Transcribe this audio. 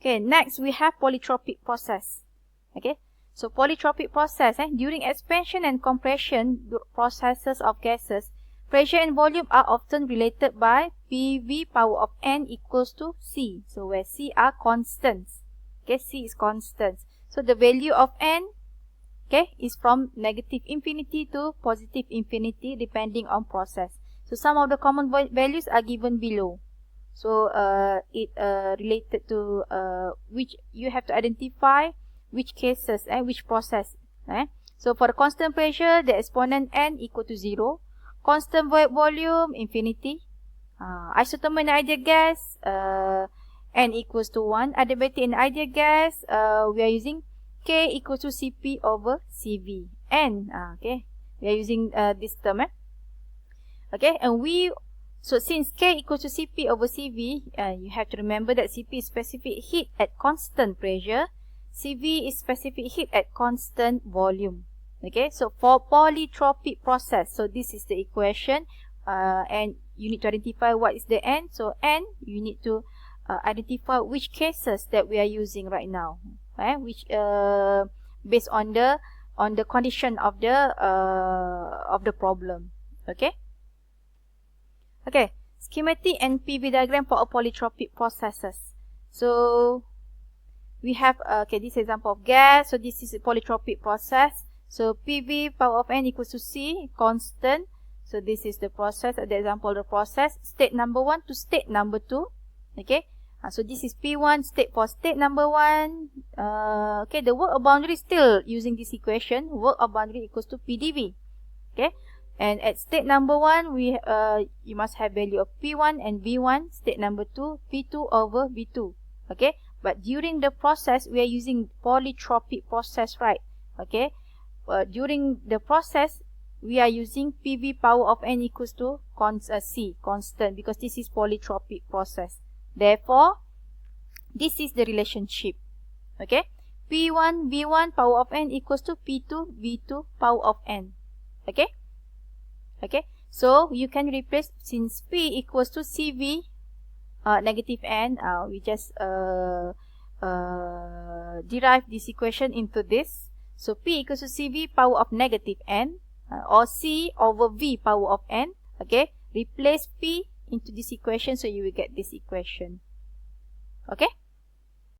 Okay, next we have polytropic process. Okay, so polytropic process, during expansion and compression processes of gases, pressure and volume are often related by PV power of n equals to C. So where C are constants. Okay, C is constant. So the value of n, okay, is from negative infinity to positive infinity depending on process. So some of the common values are given below. So it related to which you have to identify which cases and which process. So for the constant pressure, the exponent n equal to 0. Constant volume, infinity. Isothermal in ideal gas, n equals to 1. Adiabatic in ideal gas, we are using K equals to Cp over Cv. N, okay, we are using this term. Okay, and so since K equals to Cp over Cv, you have to remember that Cp is specific heat at constant pressure. Cv is specific heat at constant volume. Okay, so for polytropic process, so this is the equation, and you need to identify what is the n. So n, you need to identify which cases that we are using right now, which based on the condition of the problem. Okay. Okay, schematic and PV diagram for a polytropic processes. So we have okay, this example of gas. So this is a polytropic process. So PV power of n equals to C, constant. So this is the process, the example of the process. State number 1 to state number 2. Okay, so this is P1 state for state number 1. Okay, the work of boundary still using this equation. Work of boundary equals to PdV. Okay. And at state number 1, we you must have value of P1 and V1. State number 2, P2 over V2. Okay. But during the process, we are using polytropic process, right? Okay. During the process, we are using PV power of n equals to C, constant, because this is polytropic process. Therefore, this is the relationship. Okay. P1 V1 power of n equals to P2 V2 power of n. Okay. Okay, so you can replace, since P equals to Cv negative n, we just derive this equation into this. So P equals to Cv power of negative n, or C over V power of n. Okay, replace P into this equation, so you will get this equation. Okay.